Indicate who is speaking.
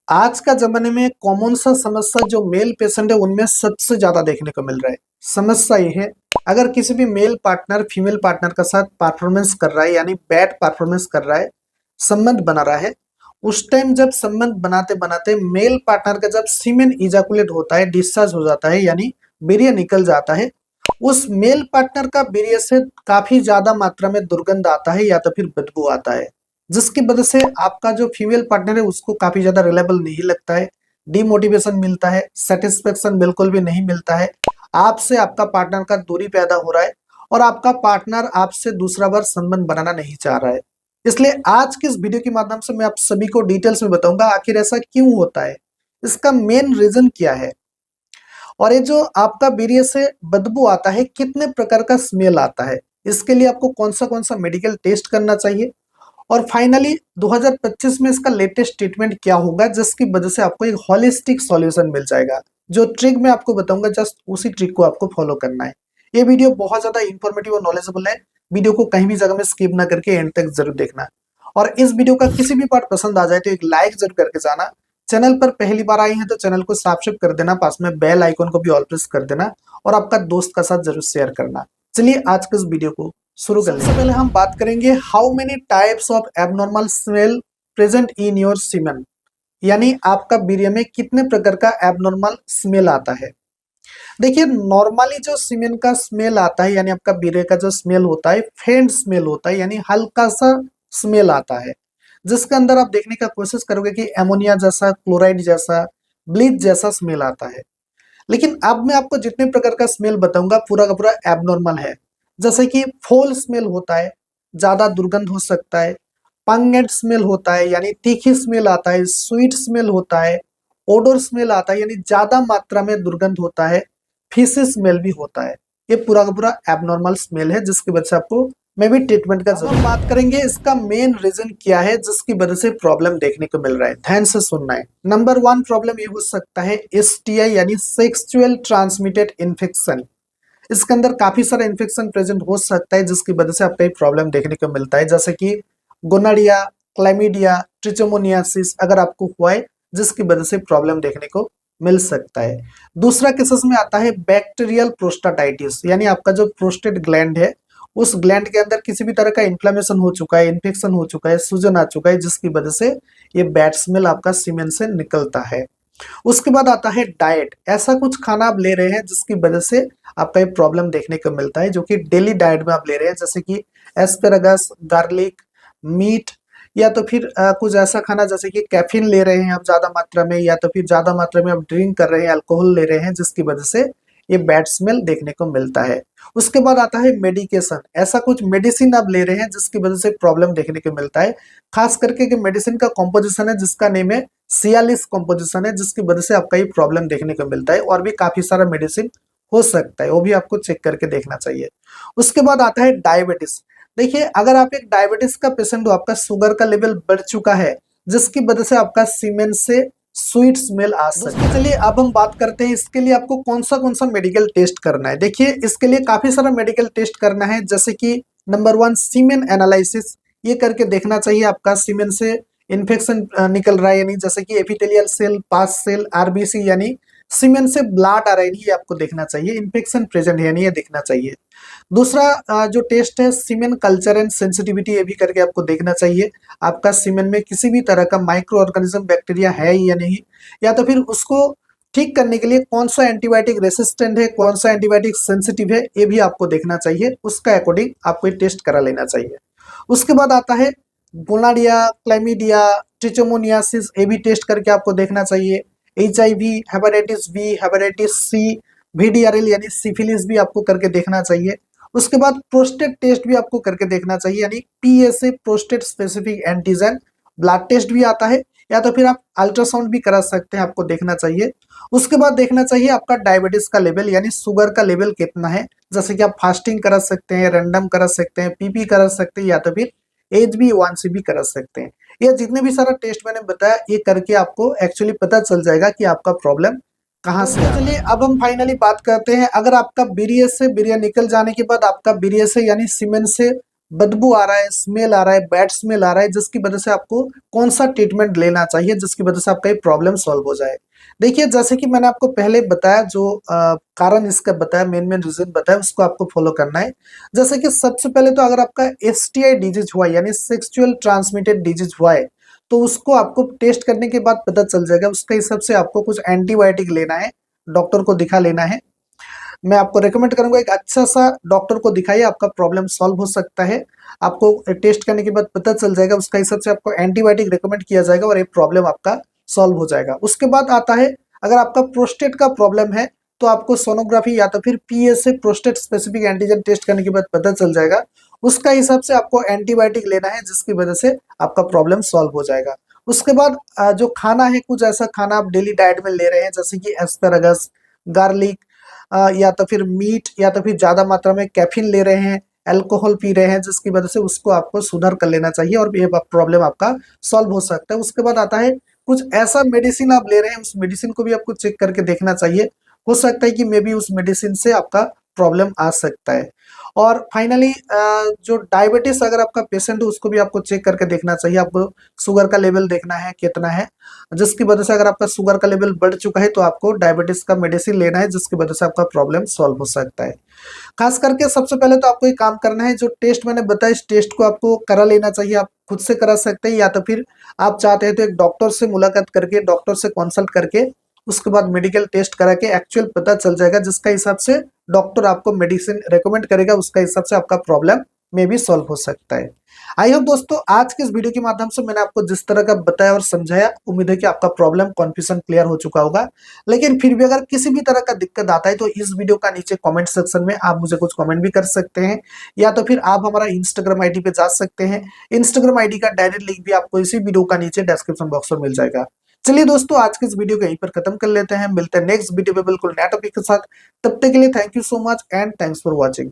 Speaker 1: आज का जमाने में कॉमन सा समस्या जो मेल पेशेंट है उनमें सबसे ज्यादा देखने को मिल रहा है। समस्या ये है, अगर किसी भी मेल पार्टनर फीमेल पार्टनर के साथ परफॉर्मेंस कर रहा है यानी बैड परफॉर्मेंस कर रहा है, संबंध बना रहा है, उस टाइम जब संबंध बनाते बनाते मेल पार्टनर का जब सीमेन इजाकुलेट होता है, डिस्चार्ज हो जाता है यानी वीर्य निकल जाता है, उस मेल पार्टनर का वीर्य से काफी ज्यादा मात्रा में दुर्गंध आता है या तो फिर बदबू आता है, जिसकी वजह से आपका जो फीमेल पार्टनर है उसको काफी ज्यादा रिलायबल नहीं लगता है, डिमोटिवेशन मिलता है, सेटिस्फेक्शन बिल्कुल भी नहीं मिलता है, आपसे आपका पार्टनर का दूरी पैदा हो रहा है और आपका पार्टनर आपसे दूसरा बार संबंध बनाना नहीं चाह रहा है। इसलिए आज की इस वीडियो के माध्यम से मैं आप सभी को डिटेल्स में बताऊंगा आखिर ऐसा क्यों होता है, इसका मेन रीजन क्या है, और ये जो आपका वीर्य से बदबू आता है कितने प्रकार का स्मेल आता है, इसके लिए आपको कौन सा मेडिकल टेस्ट करना चाहिए, और फाइनली 2025 में इसका लेटेस्ट ट्रीटमेंट क्या होगा जिसकी वजह से आपको एक होलिस्टिक सॉल्यूशन मिल जाएगा। जो ट्रिक मैं आपको बताऊंगा जस्ट उसी ट्रिक को आपको फॉलो करना है। ये वीडियो बहुत ज्यादा इंफॉर्मेटिव और नॉलेजेबल है, वीडियो को कहीं भी जगह में स्किप ना करके एंड तक जरूर देखना। और इस वीडियो का किसी भी पार्ट पसंद आ जाए तो एक लाइक जरूर करके जाना। चैनल पर पहली बार आई हैं तो चैनल को सब्सक्राइब कर देना, पास में बेल आइकन को भी ऑल प्रेस कर देना और आपका दोस्त का साथ जरूर शेयर करना। चलिए आज के इस वीडियो को शुरू करने से पहले हम बात करेंगे how many types of abnormal smell present in your semen, यानी आपका वीर्य में कितने प्रकार का एबनॉर्मल स्मेल आता है। देखिए नॉर्मली जो सीमेन का स्मेल आता है यानी आपका वीर्य का जो स्मेल होता है फेंट स्मेल होता है, यानी हल्का सा स्मेल आता है जिसके अंदर आप देखने का कोशिश करोगे कि एमोनिया जैसा, क्लोराइड जैसा, ब्लीच जैसा स्मेल आता है। लेकिन अब मैं आपको जितने प्रकार का स्मेल बताऊंगा पूरा का पूरा एबनॉर्मल है। जैसे कि फोल स्मेल होता है, ज्यादा दुर्गंध हो सकता है, पंगेंट स्मेल होता है यानी तीखी स्मेल आता है, स्वीट स्मेल होता है, ओडोर स्मेल आता है यानी ज्यादा मात्रा में दुर्गंध होता है, फीसी स्मेल भी होता है। ये पूरा का पूरा एबनॉर्मल स्मेल है जिसकी वजह से आपको मैं भी ट्रीटमेंट का जरूर बात करेंगे इसका मेन रीजन क्या है जिसकी वजह से प्रॉब्लम देखने को मिल रहा है। ध्यान से सुनना है। नंबर 1 प्रॉब्लम ये हो सकता है एसटीआई यानी सेक्सुअल ट्रांसमिटेड इन्फेक्शन। इसके अंदर काफी सारा इन्फेक्शन प्रेजेंट हो सकता है जिसकी वजह से आपको ये प्रॉब्लम देखने को मिलता है, जैसे कि गोनोरिया, क्लैमिडिया, ट्रिचोमोनियासिस अगर आपको हुआ है जिसकी वजह से प्रॉब्लम देखने को मिल सकता है। दूसरा केसेस में आता है बैक्टीरियल प्रोस्टाटाइटिस, यानी आपका जो प्रोस्टेट ग्लैंड है उस ग्लैंड के अंदर किसी भी तरह का इन्फ्लेमेशन हो चुका है, इन्फेक्शन हो चुका है, सूजन आ चुका है जिसकी वजह से ये बैड स्मेल आपका सीमेन से निकलता है। उसके बाद आता है डाइट, ऐसा कुछ खाना आप ले रहे हैं जिसकी वजह से आपका ये प्रॉब्लम देखने को मिलता है, जो कि डेली डाइट में आप ले रहे हैं, जैसे कि एस्पेरागस, गार्लिक, मीट, या तो फिर कुछ ऐसा खाना जैसे कि कैफीन ले रहे हैं आप ज्यादा मात्रा में, या तो फिर ज्यादा मात्रा में आप ड्रिंक कर रहे हैं, अल्कोहल ले रहे हैं जिसकी वजह से ये बैड स्मेल देखने को मिलता है। उसके बाद आता है मेडिकेशन, ऐसा कुछ मेडिसिन आप ले रहे हैं जिसकी वजह से प्रॉब्लम देखने को मिलता है, खास करके कि मेडिसिन का कॉम्पोजिशन है जिसका नेम है सियालिस कॉम्पोजिशन है जिसकी वजह से आपका ये प्रॉब्लम देखने को मिलता है। और भी काफी सारा मेडिसिन हो सकता है, वो भी आपको चेक करके देखना चाहिए। उसके बाद आता है डायबिटीज। देखिए अगर आप एक डायबिटीज का पेशेंट हो, आपका शुगर का लेवल बढ़ चुका है जिसकी वजह से आपका सीमेन से स्वीट स्मेल आ सकता है। चलिए अब हम बात करते हैं इसके लिए आपको कौन सा मेडिकल टेस्ट करना है। देखिए इसके लिए काफी सारा मेडिकल टेस्ट करना है, जैसे कि नंबर 1 सीमेन एनालिसिस, ये करके देखना चाहिए आपका सीमेन से इन्फेक्शन निकल रहा है, यानी जैसे कि एपिथेलियल सेल, पास सेल, आरबीसी, यानी सीमेन से ब्लड आ रहा है नहीं, ये आपको देखना चाहिए, इन्फेक्शन प्रेजेंट है नहीं ये देखना चाहिए। दूसरा जो टेस्ट है सीमेन कल्चर एंड सेंसिटिविटी, ये भी करके आपको देखना चाहिए आपका सीमेन में किसी भी तरह का माइक्रो ऑर्गेनिज्म बैक्टीरिया है या नहीं, या तो फिर उसको ठीक करने के लिए कौन सा एंटीबायोटिक रेसिस्टेंट है, कौन सा एंटीबायोटिक सेंसिटिव है, ये भी आपको देखना चाहिए, उसका अकॉर्डिंग आपको ये टेस्ट करा लेना चाहिए। उसके बाद आता है गोनोरिया, क्लैमिडिया, ट्रिचोमोनियासिस, ये भी टेस्ट करके आपको देखना चाहिए। HIV, hepatitis B, hepatitis C, VDRL यानी सिफिलिस भी आपको करके देखना चाहिए। उसके बाद प्रोस्टेट टेस्ट भी आपको करके देखना चाहिए, यानी PSA prostate specific antigen blood test भी आता है, या तो फिर आप अल्ट्रासाउंड भी करा सकते हैं, आपको देखना चाहिए। उसके बाद देखना चाहिए आपका डायबिटीज का लेवल यानी शुगर का लेवल कितना है, जैसे कि आप फास्टिंग करा सकते हैं, रैंडम करा सकते हैं, PP करा सकते हैं, या तो फिर HbA1c भी करा सकते हैं। ये जितने भी सारा टेस्ट मैंने बताया ये करके आपको एक्चुअली पता चल जाएगा कि आपका प्रॉब्लम कहाँ से है। चलिए अब हम फाइनली बात करते हैं, अगर आपका वीर्य से वीर्य निकल जाने के बाद आपका वीर्य से यानी सीमेन से बदबू आ रहा है, स्मेल आ रहा है, बैड स्मेल आ रहा है, जिसकी वजह से आपको कौन सा ट्रीटमेंट लेना चाहिए जिसकी वजह से आपका ये प्रॉब्लम सॉल्व हो जाए। देखिए जैसे कि मैंने आपको पहले बताया, जो कारण इसका बताया, मेन मेन रीजन बताया, उसको आपको फॉलो करना है। जैसे कि सबसे पहले तो अगर आपका एसटीआई डिजीज हुआ है, यानी सेक्सुअल ट्रांसमिटेड डिजीज हुआ है, तो उसको आपको टेस्ट करने के बाद पता चल जाएगा। उसके हिसाब से आपको कुछ एंटीबायोटिक लेना है, डॉक्टर को दिखा लेना है। मैं आपको रेकमेंड करूंगा एक अच्छा सा डॉक्टर को दिखाइए, आपका प्रॉब्लम सॉल्व हो सकता है। आपको टेस्ट करने के बाद पता चल जाएगा, उसका हिसाब से आपको एंटीबायोटिक रेकमेंड किया जाएगा और ये प्रॉब्लम आपका सॉल्व हो जाएगा। उसके बाद आता है, अगर आपका प्रोस्टेट का प्रॉब्लम है तो आपको सोनोग्राफी या तो फिर PSA prostate specific antigen test करने के बाद पता चल जाएगा। उसका हिसाब से आपको एंटीबायोटिक लेना है, जिसकी वजह से आपका प्रॉब्लम सॉल्व हो जाएगा। उसके बाद जो खाना है, कुछ ऐसा खाना आप डेली डाइट में ले रहे हैं जैसे कि एस्पेरागस, गार्लिक, या तो फिर मीट, या तो फिर ज्यादा मात्रा में कैफीन ले रहे हैं, अल्कोहल पी रहे हैं, जिसकी वजह से उसको आपको सुधार कर लेना चाहिए और ये प्रॉब्लम आपका सॉल्व हो सकता है। उसके बाद आता है, कुछ ऐसा मेडिसिन आप ले रहे हैं, उस मेडिसिन को भी आपको चेक करके देखना चाहिए। हो सकता है कि मे बी उस मेडिसिन से आपका प्रॉब्लम आ सकता है। और फाइनली जो डायबिटीज अगर आपका पेशेंट है, उसको भी आपको चेक करके देखना चाहिए। आपको शुगर का लेवल देखना है कितना है, जिसकी वजह से अगर आपका शुगर का लेवल बढ़ चुका है तो आपको डायबिटीज का मेडिसिन लेना है, जिसकी वजह से आपका प्रॉब्लम सॉल्व हो सकता है। खास करके सबसे पहले तो आपको एक काम करना है, जो टेस्ट मैंने बताया इस टेस्ट को आपको करा लेना चाहिए। आप खुद से करा सकते हैं, या तो फिर आप चाहते हैं तो एक डॉक्टर से मुलाकात करके, डॉक्टर से कंसल्ट करके, उसके बाद मेडिकल टेस्ट करा के एक्चुअल पता चल जाएगा, जिसका हिसाब से डॉक्टर आपको मेडिसिन रेकमेंड करेगा, उसका हिसाब से आपका प्रॉब्लम में भी सॉल्व हो सकता है। आई होप दोस्तों आज के इस वीडियो के माध्यम से मैंने आपको जिस तरह का बताया और समझाया, उम्मीद है कि आपका प्रॉब्लम कन्फ्यूजन क्लियर हो चुका होगा। लेकिन फिर भी अगर किसी भी तरह का दिक्कत आता है तो इस वीडियो का नीचे कमेंट सेक्शन में आप मुझे कुछ कमेंट भी कर सकते हैं, या तो फिर आप हमारा इंस्टाग्राम आईडी पे जा सकते हैं। इंस्टाग्राम आईडी का डायरेक्ट लिंक भी आपको इसी वीडियो का नीचे डिस्क्रिप्शन बॉक्स में मिल जाएगा। चलिए दोस्तों आज के इस वीडियो को यहीं पर खत्म कर लेते हैं, मिलते हैं नेक्स्ट वीडियो पे बिल्कुल नया टॉपिक के साथ। तब तक के लिए thank you so much and thanks for watching.